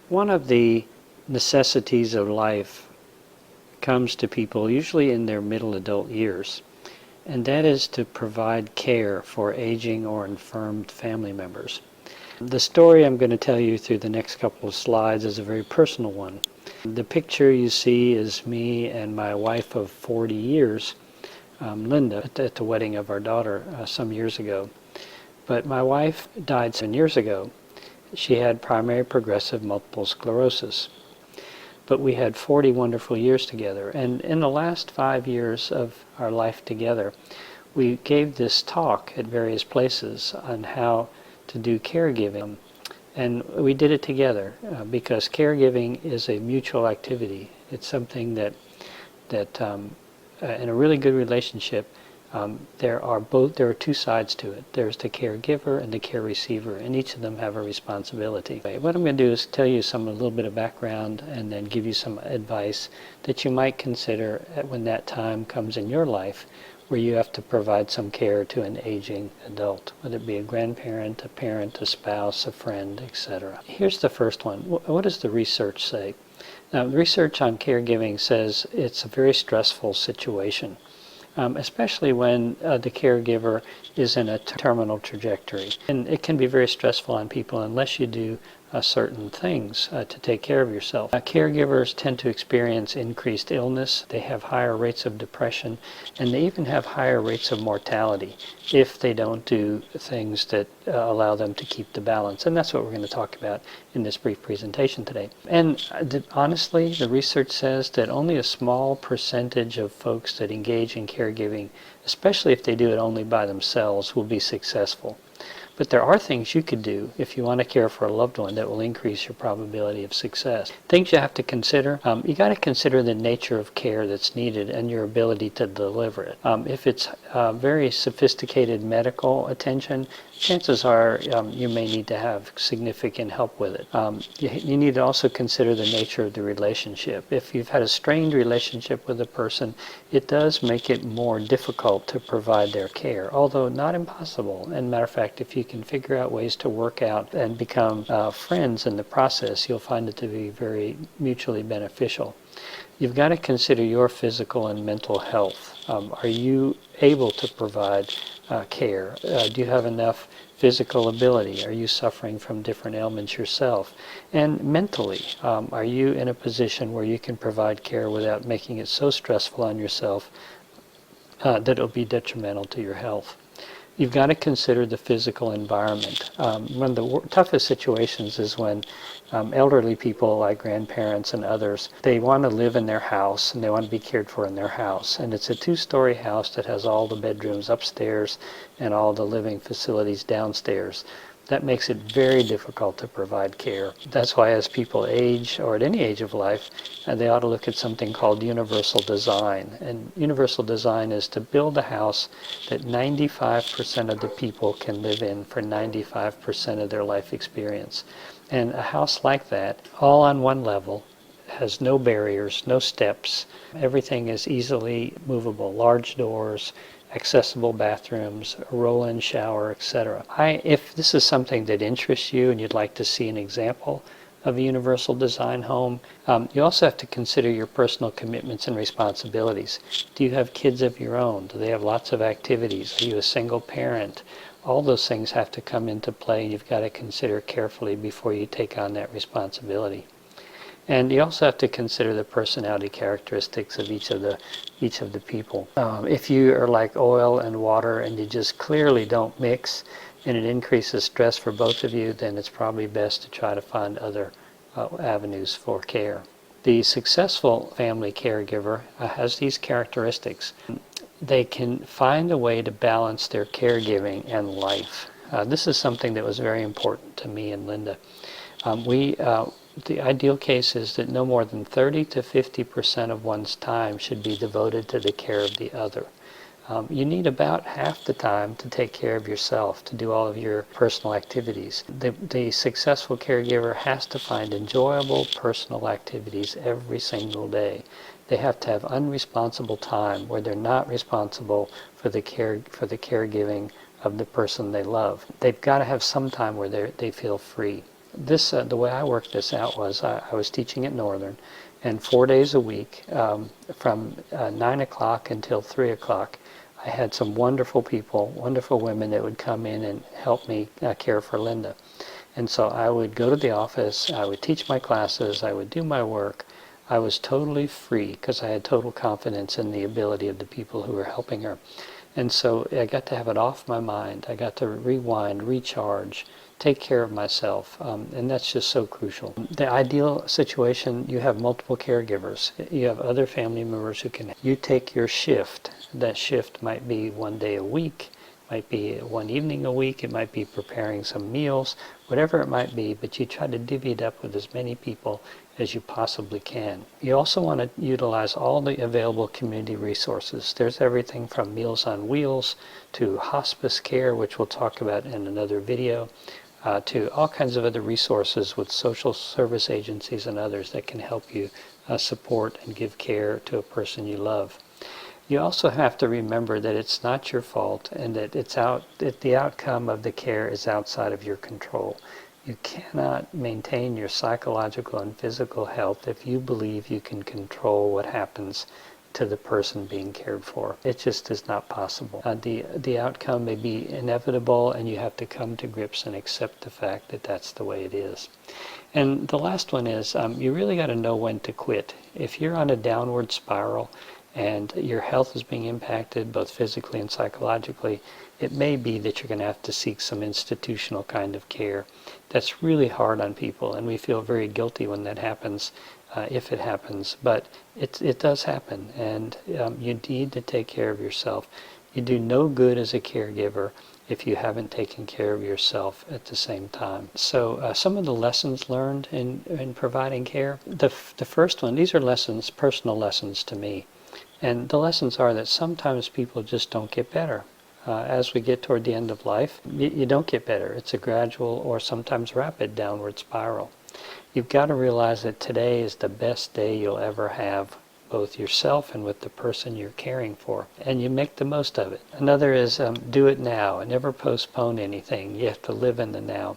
One of the necessities of life comes to people usually in their middle adult years, and that is to provide care for aging or infirmed family members. The story I'm going to tell you through the next couple of slides is a very personal one. The picture you see is me and my wife of 40 years, Linda, at the wedding of our daughter some years ago. But my wife died 7 years ago. She had primary progressive multiple sclerosis. But we had 40 wonderful years together. And in the last 5 years of our life together, we gave this talk at various places on how to do caregiving. And we did it together because caregiving is a mutual activity. It's something that in a really good relationship, there are two sides to it. There's the caregiver and the care receiver, and each of them have a responsibility. What I'm going to do is tell you a little bit of background and then give you some advice that you might consider when that time comes in your life where you have to provide some care to an aging adult, whether it be a grandparent, a parent, a spouse, a friend, etc. Here's the first one. What does the research say? Now, the research on caregiving says it's a very stressful situation. Especially when the caregiver is in a terminal trajectory. And it can be very stressful on people unless you do certain things to take care of yourself. Caregivers tend to experience increased illness, they have higher rates of depression, and they even have higher rates of mortality if they don't do things that allow them to keep the balance. And that's what we're going to talk about in this brief presentation today. And honestly, the research says that only a small percentage of folks that engage in caregiving, especially if they do it only by themselves, will be successful. But there are things you could do if you want to care for a loved one that will increase your probability of success. Things you have to consider. You got to consider the nature of care that's needed and your ability to deliver it. If it's very sophisticated medical attention, chances are you may need to have significant help with it. You need to also consider the nature of the relationship. If you've had a strained relationship with a person, it does make it more difficult to provide their care, although not impossible. And matter of fact, if you can figure out ways to work out and become friends in the process, you'll find it to be very mutually beneficial. You've got to consider your physical and mental health. Are you able to provide care? Do you have enough physical ability? Are you suffering from different ailments yourself? And mentally, are you in a position where you can provide care without making it so stressful on yourself that it'll be detrimental to your health? You've got to consider the physical environment. One of the toughest situations is when elderly people like grandparents and others, they want to live in their house and they want to be cared for in their house. And it's a 2-story house that has all the bedrooms upstairs and all the living facilities downstairs. That makes it very difficult to provide care. That's why as people age, or at any age of life, they ought to look at something called universal design. And universal design is to build a house that 95% of the people can live in for 95% of their life experience. And a house like that, all on one level, has no barriers, no steps. Everything is easily movable, large doors, accessible bathrooms, a roll-in shower, etc. If this is something that interests you and you'd like to see an example of a universal design home, you also have to consider your personal commitments and responsibilities. Do you have kids of your own? Do they have lots of activities? Are you a single parent? All those things have to come into play, and you've got to consider carefully before you take on that responsibility. And you also have to consider the personality characteristics of each of the people. If you are like oil and water and you just clearly don't mix and it increases stress for both of you, then it's probably best to try to find other avenues for care. The successful family caregiver has these characteristics. They can find a way to balance their caregiving and life. This is something that was very important to me and Linda. The ideal case is that no more than 30 to 50% of one's time should be devoted to the care of the other. You need about half the time to take care of yourself, to do all of your personal activities. The successful caregiver has to find enjoyable personal activities every single day. They have to have unresponsible time where they're not responsible for the caregiving of the person they love. They've got to have some time where they feel free. the way I worked this out was I was teaching at Northern, and 4 days a week, from 9 o'clock until 3 o'clock, I had some wonderful people, wonderful women that would come in and help me care for Linda. And so I would go to the office, I would teach my classes, I would do my work. I was totally free because I had total confidence in the ability of the people who were helping her. And so I got to have it off my mind. I got to rewind, recharge, take care of myself, and that's just so crucial. The ideal situation, you have multiple caregivers. You have other family members who can. You take your shift. That shift might be 1 day a week, might be one evening a week, it might be preparing some meals, whatever it might be, but you try to divvy it up with as many people as you possibly can. You also want to utilize all the available community resources. There's everything from Meals on Wheels to hospice care, which we'll talk about in another video, to all kinds of other resources with social service agencies and others that can help you support and give care to a person you love. You also have to remember that it's not your fault and that that the outcome of the care is outside of your control. You cannot maintain your psychological and physical health if you believe you can control what happens to the person being cared for. It just is not possible. The outcome may be inevitable, and you have to come to grips and accept the fact that that's the way it is. And the last one is you really got to know when to quit. If you're on a downward spiral and your health is being impacted both physically and psychologically, it may be that you're going to have to seek some institutional kind of care. That's really hard on people, and we feel very guilty when that happens, if it happens, but it does happen, and you need to take care of yourself. You do no good as a caregiver if you haven't taken care of yourself at the same time. So some of the lessons learned in providing care, the first one, these are lessons, personal lessons to me, and the lessons are that sometimes people just don't get better. As we get toward the end of life, you don't get better. It's a gradual or sometimes rapid downward spiral. You've got to realize that today is the best day you'll ever have, both yourself and with the person you're caring for, and you make the most of it. Another is do it now and never postpone anything. You have to live in the now.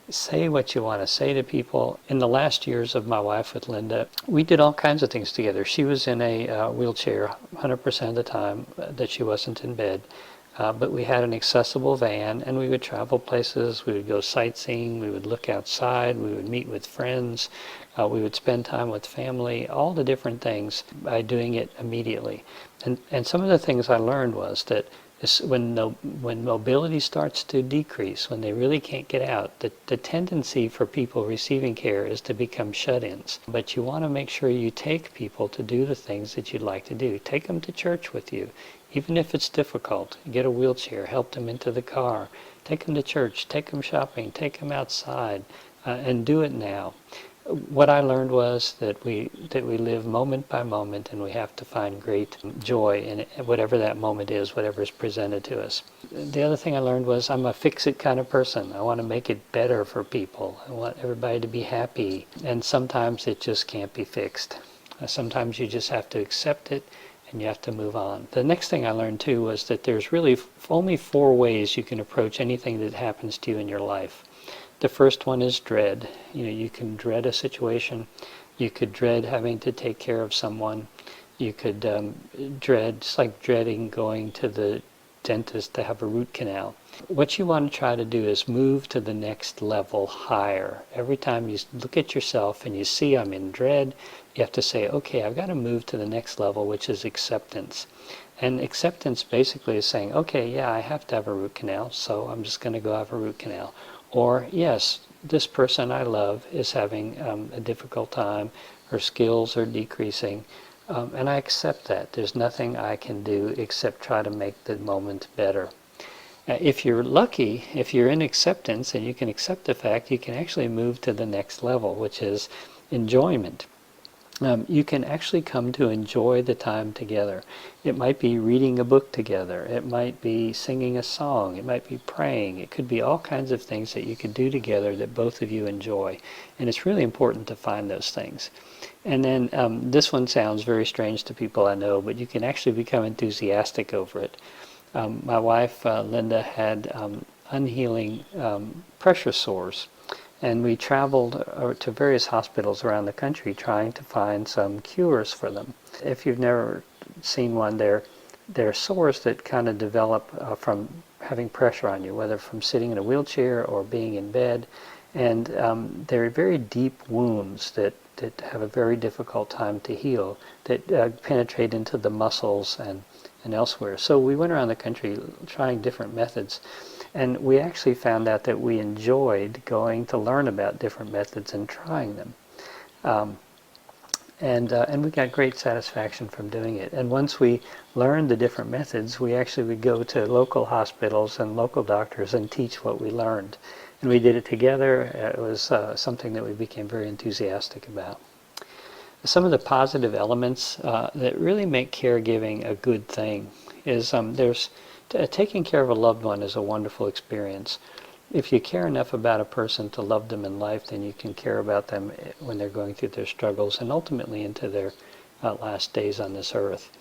Say what you want to say to people. In the last years of my wife with Linda, we did all kinds of things together. She was in a wheelchair 100% of the time that she wasn't in bed. But we had an accessible van, and we would travel places, we would go sightseeing, we would look outside, we would meet with friends, we would spend time with family, all the different things by doing it immediately. And some of the things I learned was that when mobility starts to decrease, when they really can't get out, the tendency for people receiving care is to become shut-ins. But you want to make sure you take people to do the things that you'd like to do. Take them to church with you. Even if it's difficult, get a wheelchair, help them into the car, take them to church, take them shopping, take them outside, and do it now. What I learned was that we live moment by moment, and we have to find great joy in whatever that moment is, whatever is presented to us. The other thing I learned was I'm a fix-it kind of person. I want to make it better for people. I want everybody to be happy, and sometimes it just can't be fixed. Sometimes you just have to accept it, and you have to move on. The next thing I learned too was that there's really only 4 ways you can approach anything that happens to you in your life. The first one is dread. You can dread a situation. You could dread having to take care of someone. You could dread, it's like dreading going to the dentist to have a root canal. What you want to try to do is move to the next level higher. Every time you look at yourself and you see I'm in dread, you have to say, okay, I've got to move to the next level, which is acceptance. And acceptance basically is saying, okay, yeah, I have to have a root canal, so I'm just going to go have a root canal. Or, yes, this person I love is having a difficult time, her skills are decreasing, and I accept that. There's nothing I can do except try to make the moment better. If you're lucky, if you're in acceptance and you can accept the fact, you can actually move to the next level, which is enjoyment. You can actually come to enjoy the time together. It might be reading a book together. It might be singing a song. It might be praying. It could be all kinds of things that you could do together that both of you enjoy. And it's really important to find those things. And then this one sounds very strange to people I know, but you can actually become enthusiastic over it. My wife, Linda, had unhealing pressure sores. And we traveled to various hospitals around the country trying to find some cures for them. If you've never seen one, they're sores that kind of develop from having pressure on you, whether from sitting in a wheelchair or being in bed. And they're very deep wounds that have a very difficult time to heal, that penetrate into the muscles and elsewhere. So we went around the country trying different methods. And we actually found out that we enjoyed going to learn about different methods and trying them. And we got great satisfaction from doing it. And once we learned the different methods, we actually would go to local hospitals and local doctors and teach what we learned. And we did it together. It was something that we became very enthusiastic about. Some of the positive elements that really make caregiving a good thing is taking care of a loved one is a wonderful experience. If you care enough about a person to love them in life, then you can care about them when they're going through their struggles and ultimately into their last days on this earth.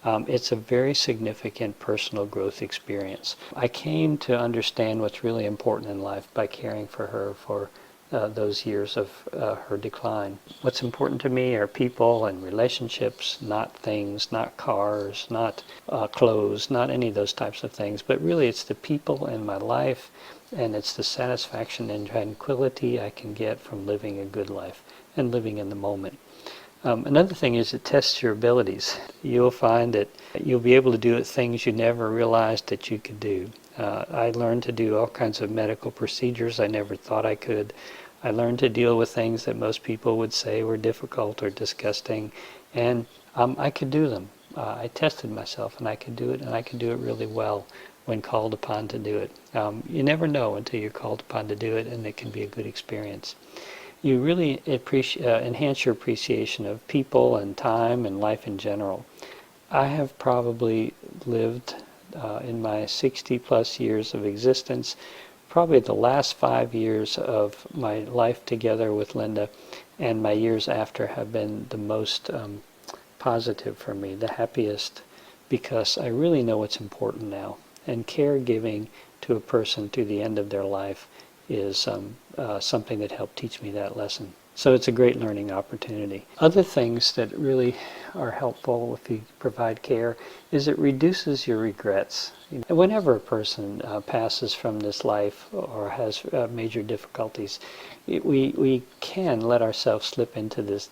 It's a very significant personal growth experience. I came to understand what's really important in life by caring for her for those years of her decline. What's important to me are people and relationships, not things, not cars, not clothes, not any of those types of things, but really it's the people in my life, and it's the satisfaction and tranquility I can get from living a good life and living in the moment. Another thing is it tests your abilities. You'll find that you'll be able to do things you never realized that you could do. I learned to do all kinds of medical procedures I never thought I could. I learned to deal with things that most people would say were difficult or disgusting, and I could do them. I tested myself, and I could do it, and I could do it really well when called upon to do it. You never know until you're called upon to do it, and it can be a good experience. You really enhance your appreciation of people and time and life in general. I have probably lived in my 60 plus years of existence, probably the last 5 years of my life together with Linda and my years after have been the most positive for me, the happiest, because I really know what's important now. And caregiving to a person to the end of their life is something that helped teach me that lesson. So it's a great learning opportunity. Other things that really are helpful if you provide care is it reduces your regrets. Whenever a person passes from this life or has major difficulties, we can let ourselves slip into this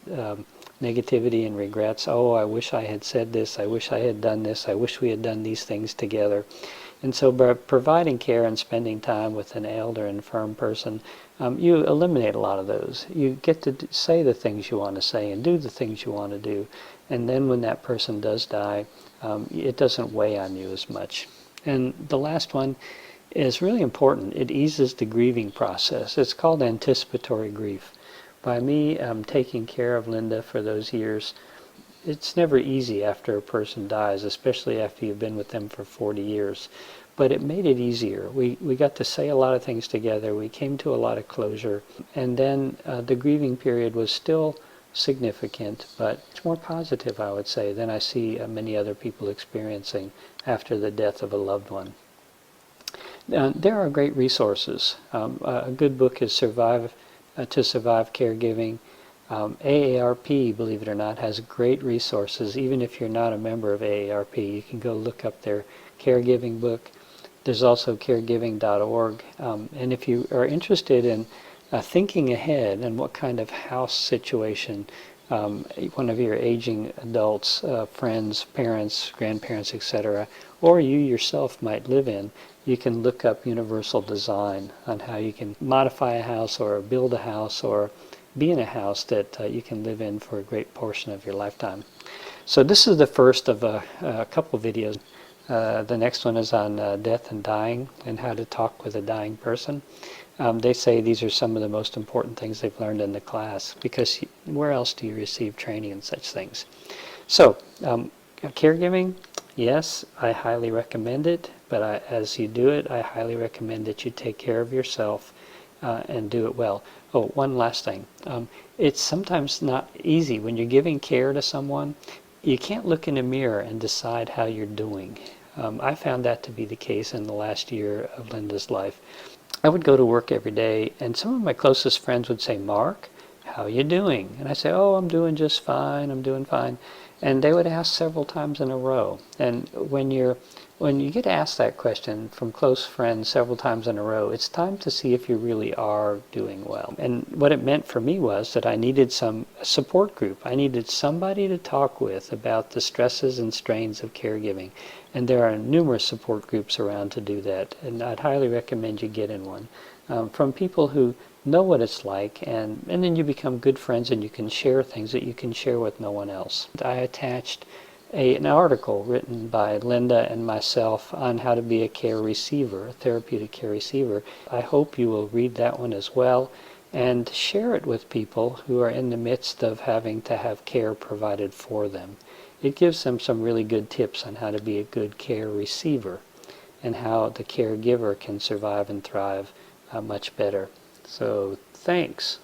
negativity and regrets. Oh, I wish I had said this, I wish I had done this, I wish we had done these things together. And so by providing care and spending time with an elder, infirm person, you eliminate a lot of those. You get to say the things you want to say and do the things you want to do. And then when that person does die, it doesn't weigh on you as much. And the last one is really important. It eases the grieving process. It's called anticipatory grief. By me taking care of Linda for those years, it's never easy after a person dies, especially after you've been with them for 40 years. But it made it easier. We got to say a lot of things together. We came to a lot of closure. And then the grieving period was still significant, but it's more positive, I would say, than I see many other people experiencing after the death of a loved one. There are great resources. A good book is To Survive Caregiving. AARP, believe it or not, has great resources. Even if you're not a member of AARP, you can go look up their caregiving book. There's also caregiving.org. And if you are interested in thinking ahead and what kind of house situation one of your aging adults, friends, parents, grandparents, etc., or you yourself might live in, you can look up universal design on how you can modify a house or build a house or be in a house that you can live in for a great portion of your lifetime. So this is the first of a couple of videos. The next one is on death and dying and how to talk with a dying person. They say these are some of the most important things they've learned in the class, because where else do you receive training in such things? So, caregiving, yes, I highly recommend it, but as you do it, I highly recommend that you take care of yourself and do it well. Oh, one last thing. It's sometimes not easy when you're giving care to someone. You can't look in a mirror and decide how you're doing. I found that to be the case in the last year of Linda's life. I would go to work every day, and some of my closest friends would say, "Mark, how are you doing?" And I say, "Oh, I'm doing just fine, I'm doing fine." And they would ask several times in a row. And when you get asked that question from close friends several times in a row, it's time to see if you really are doing well. And what it meant for me was that I needed some support group. I needed somebody to talk with about the stresses and strains of caregiving. And there are numerous support groups around to do that. And I'd highly recommend you get in one. From people who know what it's like, and then you become good friends and you can share things that you can share with no one else. I attached an article written by Linda and myself on how to be a care receiver, a therapeutic care receiver. I hope you will read that one as well and share it with people who are in the midst of having to have care provided for them. It gives them some really good tips on how to be a good care receiver and how the caregiver can survive and thrive much better. So thanks.